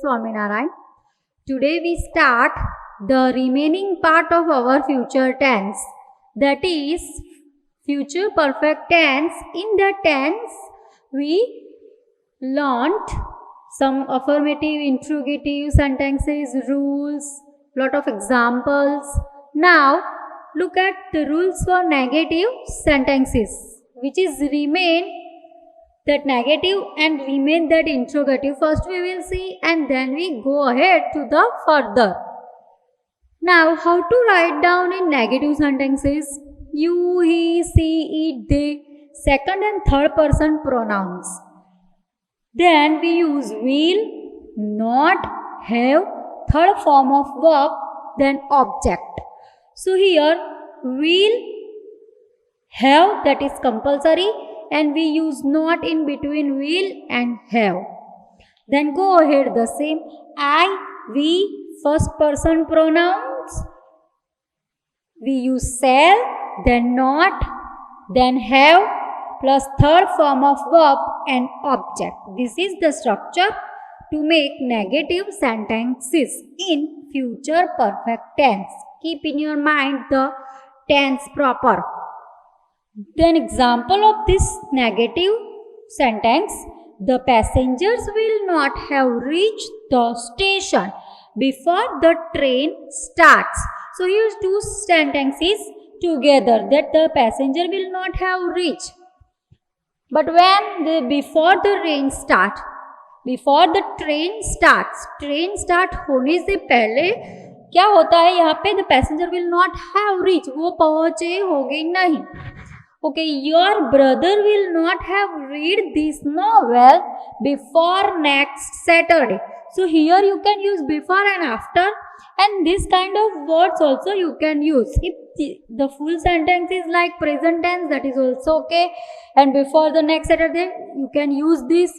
Swaminarayan. Today we start the remaining part of our future tense, that is future perfect tense. In the tense we learnt some affirmative, interrogative sentences, rules, lot of examples. Now look at the rules for negative sentences, which is remain that negative and remain that interrogative. First we will see and then we go ahead to the further. Now how to write down in negative sentences? You, he, she, it, they, second and third person pronouns. Then we use will, not, have, third form of verb, then object. So here will, have, that is compulsory, and we use not in between will and have. Then go ahead the same. I, we, first person pronouns. We use shall, then not, then have, plus third form of verb and object. This is the structure to make negative sentences in future perfect tense. Keep in your mind the tense proper. Then example of this negative sentence: the passengers will not have reached the station before the train starts. So here's two sentences together, that the passenger will not have reached. But when before the train starts, train start होने से पहले क्या होता है यहाँ पे? The passenger will not have reach, वो पहुंचे होंगे नहीं. Okay, your brother will not have read this novel before next Saturday. So here you can use before and after, and this kind of words also you can use. If the full sentence is like present tense, that is also okay, and before the next Saturday you can use this.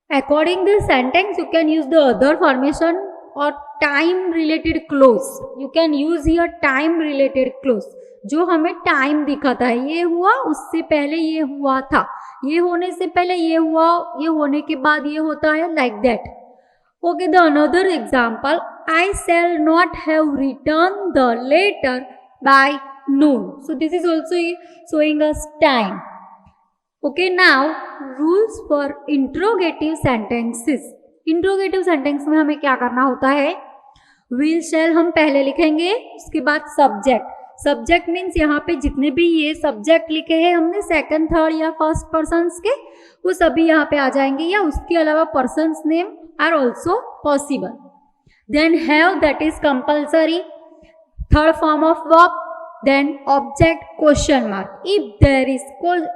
According to the sentence you can use the other formation or time related clause. You can use here time related clause. जो हमें time दिखाता है, ये हुआ उससे पहले ये हुआ था, ये होने से पहले ये हुआ, ये होने के बाद ये होता है, like that. Okay, the another example: I shall not have return the letter by noon. So this is also showing us time. Okay, now rules for interrogative sentences. Interrogative sentence में हमें क्या करना होता है? विल शैल हम पहले लिखेंगे, उसके बाद सब्जेक्ट. सब्जेक्ट मीन्स यहाँ पे जितने भी ये सब्जेक्ट लिखे हैं हमने सेकंड, थर्ड या फर्स्ट पर्सन्स के, वो सभी यहाँ पे आ जाएंगे, या उसके अलावा persons name are also possible. Then have, that is compulsory, third form of verb, then object, question mark. If there is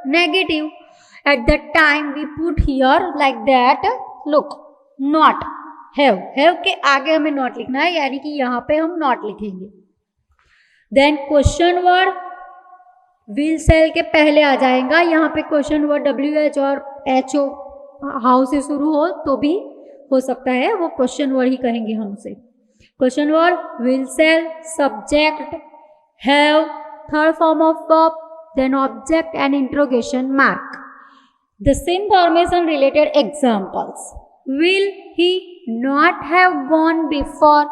negative at the time we put here like that. Look, not, have के आगे हमें not लिखना है, यानी कि यहाँ पे हम नॉट लिखेंगे. Then question word will shall के पहले आ जाएगा. यहाँ पे क्वेश्चन वर्ड WH और HO हाउ से शुरू हो तो भी हो सकता है, वो क्वेश्चन वर्ड ही कहेंगे हम उसे. Question word, will shall, subject, have, third form of verb, then object and interrogation mark. The same formation related examples: will he not have gone before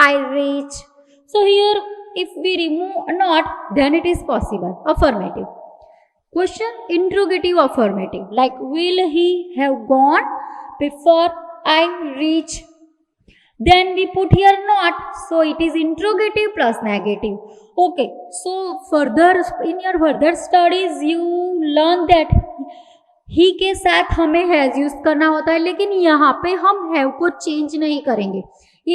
I reach. So here if we remove not, then it is possible. Affirmative question, interrogative affirmative, like will he have gone before I reach. Then we put here not, so it is interrogative plus negative. Okay, so further in your further studies you learn that he के साथ हमें has use करना होता है, लेकिन यहाँ पे हम have को चेंज नहीं करेंगे.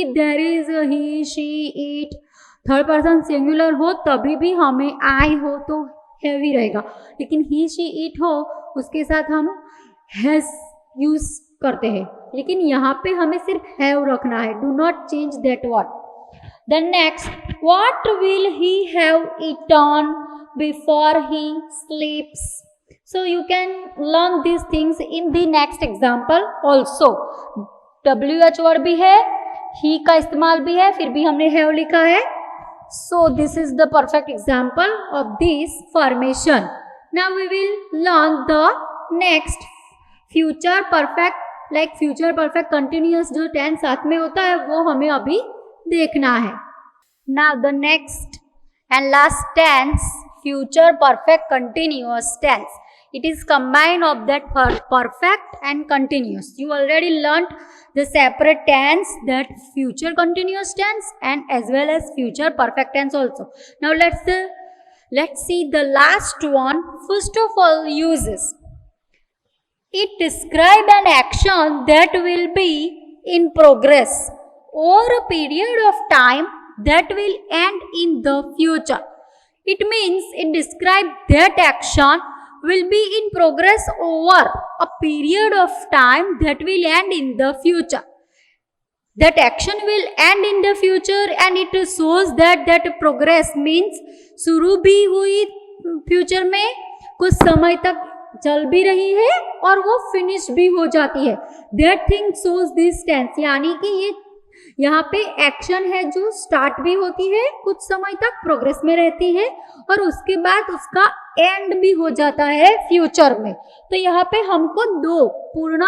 if there is a he, she, it, third person singular हो तभी भी हमें आई हो तो हैव ही रहेगा, लेकिन ही, शी, इट हो उसके साथ हम हैज यूज करते हैं, लेकिन यहाँ पे हमें सिर्फ हैव रखना है. Do not change that word. Then next, what will he have eaten before he sleeps. So you can learn this things in the next example also. WH word भी है, ही का इस्तेमाल भी है, फिर भी हमने हैव लिखा है. So this is the perfect example of this formation. Now we will learn the next future perfect like future perfect continuous जो टेंस साथ में होता है वो हमें अभी देखना है. Now the next and last tense, future perfect continuous tense. It is combine of that perfect and continuous. You already learnt the separate tense, that future continuous tense and as well as future perfect tense also. Now let's see the last one. First of all, uses. It describe an action that will be in progress over a period of time that will end in the future. It means it describe that action will be in progress over a period of time that will end in the future. That action will end in the future and it shows that progress means शुरू भी हुई future में, कुछ समय तक चल भी रही है और वो फिनिश भी हो जाती है. That thing shows this tense. यानी कि ये यहाँ पे एक्शन है जो स्टार्ट भी होती है, कुछ समय तक प्रोग्रेस में रहती है और उसके बाद उसका एंड भी हो जाता है फ्यूचर में. तो यहाँ पे हमको दो पूर्ण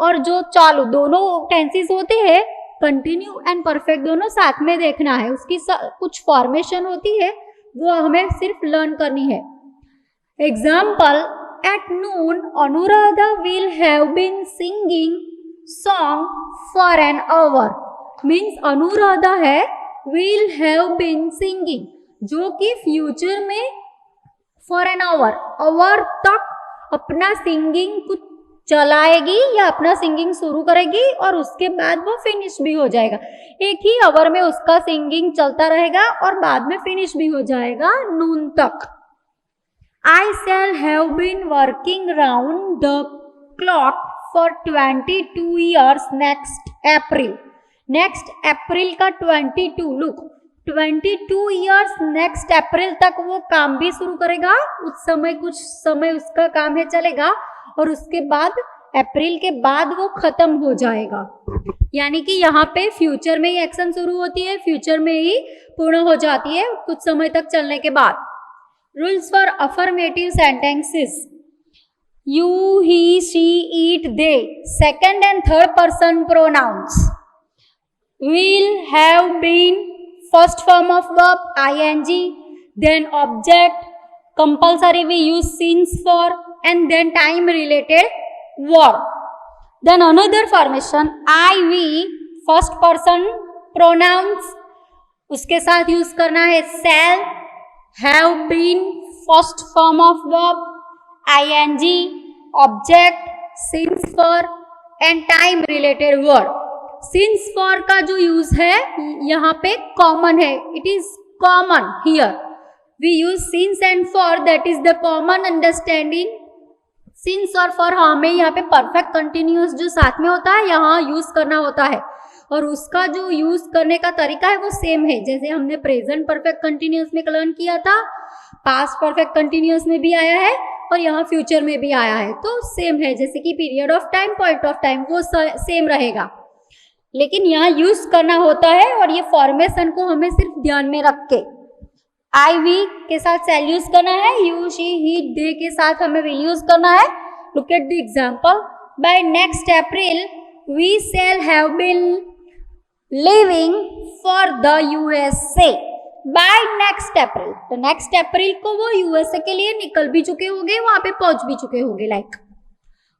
और जो चालू दोनों टेंसेस होते हैं, कंटिन्यू एंड परफेक्ट, दोनों साथ में देखना है. उसकी कुछ फॉर्मेशन होती है वो हमें सिर्फ लर्न करनी है. Example, at noon Anuradha will have been singing song for an hour. Means Anuradha है विल हैव बीन सिंगिंग, जो कि फ्यूचर में फॉर एन आवर तक अपना सिंगिंग कुछ चलाएगी या अपना सिंगिंग शुरू करेगी और उसके बाद वो फिनिश भी हो जाएगा. एक ही आवर में उसका सिंगिंग चलता रहेगा और बाद में फिनिश भी हो जाएगा नून तक. I shall have been working round the clock for 22 years next April. Next April का 22, लुक 22 years नेक्स्ट अप्रैल तक वो काम भी शुरू करेगा. उस समय कुछ समय उसका काम है चलेगा और उसके बाद अप्रैल के बाद वो खत्म हो जाएगा. यानी कि यहाँ पे फ्यूचर में ही एक्शन शुरू होती है, फ्यूचर में ही पूर्ण हो जाती है कुछ समय तक चलने के बाद. Rules for affirmative sentences. You, he, she, it, they, second and third person pronouns. will, have been, first form of verb ing, then object, compulsory we use since for, and then time related verb. Then another formation I, we, first person pronouns, उसके साथ use करना है shall, have been, first form of verb ing, object, since for, and time related verb. Since for का जो use है यहाँ पे common है. It is common here. We use since and for, that is the common understanding. Since और for हमें यहाँ पे परफेक्ट कंटिन्यूअस जो साथ में होता है यहाँ यूज करना होता है और उसका जो यूज करने का तरीका है वो सेम है जैसे हमने प्रेजेंट परफेक्ट कंटिन्यूअस में लर्न किया था, पास्ट परफेक्ट कंटिन्यूअस में भी आया है और यहाँ फ्यूचर में भी आया है. तो सेम है, जैसे कि period of time, point of time वो सेम रहेगा, लेकिन यहाँ यूज करना होता है और ये फॉर्मेशन को हमें सिर्फ ध्यान में रख के आई, वी के साथ शैल यूज करना है, यू, शी, ही, दे के साथ हमें विल यूज करना है. Look at the example. By next April we shall have been living for the USA. By next April, तो नेक्स्ट अप्रैल को वो यूएसए के लिए निकल भी चुके होंगे, वहां पे पहुंच भी चुके होंगे like.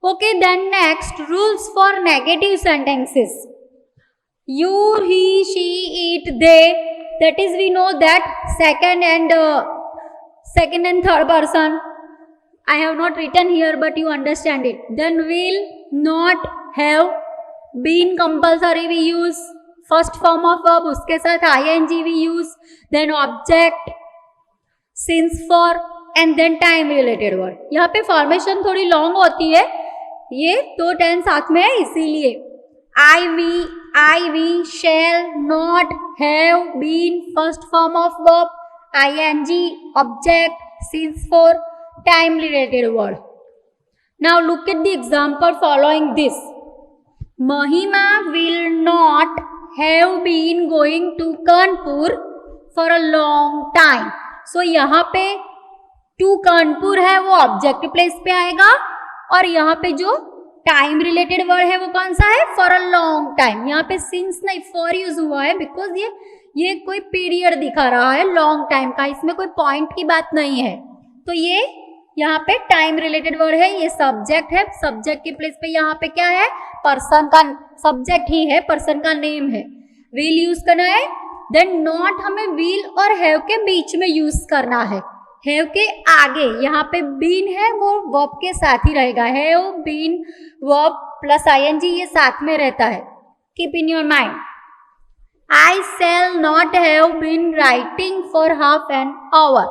Okay, then next rules for negative sentences. You, he, she, it, they, that is we know that second and third person. I have not written here but you understand it. Then will, not, have, been compulsory we use, first form of verb उसके साथ ing we use, then object, since for, and then time related word. यहाँ पे formation थोड़ी long होती है, ये दो tense साथ में है इसीलिए. I, we, shall, not, have, been, first form of verb ing, object, since for, time related word. Now look at the example following this. Mahima will not have been going to Kanpur for a long time. So यहाँ पे to Kanpur है वो object place पे आएगा और यहाँ पे जो टाइम रिलेटेड वर्ड है वो कौन सा है, फॉर अ लॉन्ग टाइम। यहाँ पे सिंस नहीं फॉर यूज हुआ है बिकॉज ये कोई पीरियड दिखा रहा है लॉन्ग टाइम का, इसमें कोई पॉइंट की बात नहीं है। तो ये यहाँ पे टाइम रिलेटेड वर्ड है, ये सब्जेक्ट है, सब्जेक्ट के प्लेस पे यहाँ पे क्या है, पर्सन का सब्जेक्ट ही है, पर्सन का नेम है। विल यूज करना है, देन नॉट हमें विल और हैव के बीच में यूज करना है। हैव के आगे यहाँ पे बीन है वो वर्ब के साथ ही रहेगा, have been verb plus ING ये साथ में रहता है। Keep in your mind. I shall not have been writing for half an hour,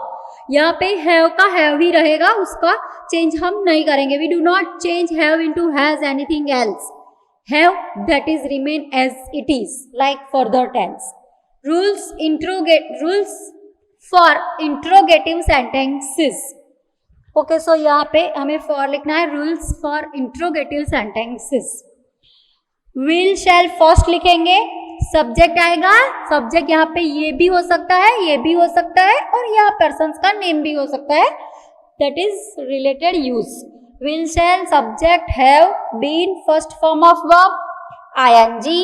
यहाँ पे हैव का हैव ही रहेगा, उसका चेंज हम नहीं करेंगे। We do not change have into has anything else. Have that is remain as it is like further tense. Rules for interrogative sentences. Okay, so यहाँ पे हमें फॉर लिखना है, rules for interrogative sentences. Will shall first लिखेंगे, subject आएगा, subject यहाँ पे ये भी हो सकता है, ये भी हो सकता है, और यहाँ पर्सन का नेम भी हो सकता है, that is related use. Will shall subject, have been first form of verb, ING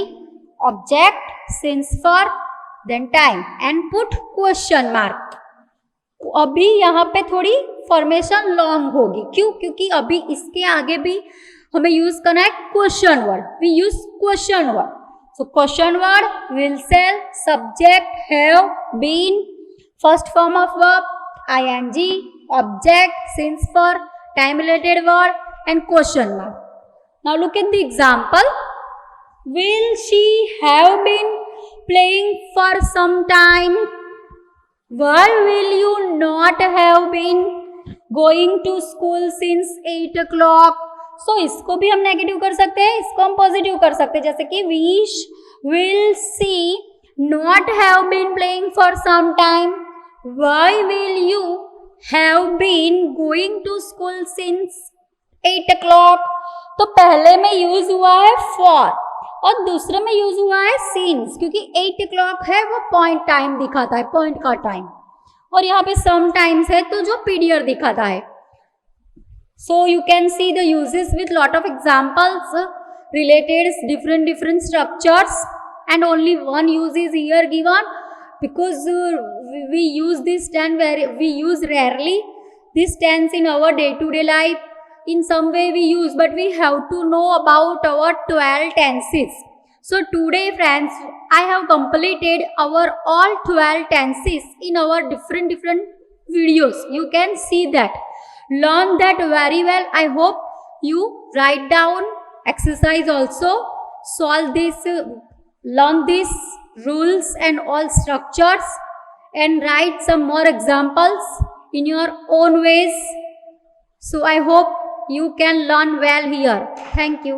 object, since for, then time and put question mark. अभी यहाँ पे थोड़ी फॉर्मेशन लॉन्ग होगी, क्यों, क्योंकि अभी इसके आगे भी हमें यूज करना है question word. We use question word, so question word will shall subject, have been first form of verb, ING object, since for, time related word and question mark. Now look at the example. Will she have been playing for some time? Why will you not have been going to school since 8 o'clock? So इसको भी हम negative कर सकते हैं, इसको हम positive कर सकते हैं, जैसे कि will she not have been playing for some time? Why will you have been going to school since 8 o'clock? तो पहले में यूज हुआ है for और दूसरे में यूज हुआ है सिंस, क्योंकि 8 o'clock है वो पॉइंट टाइम दिखाता है, पॉइंट का टाइम, और यहाँ पे सम टाइम्स है तो जो पीरियड दिखाता है। So you can see the uses with lot of examples related different structures and only one use is here given because we use this tense we use rarely this tense in our day to day life. In some way we use, but we have to know about our 12 tenses. So today friends, I have completed our all 12 tenses in our different videos. You can see that, learn that very well. I hope you write down exercise also, solve this, learn these rules and all structures, and write some more examples in your own ways. So I hope you can learn well here. Thank you.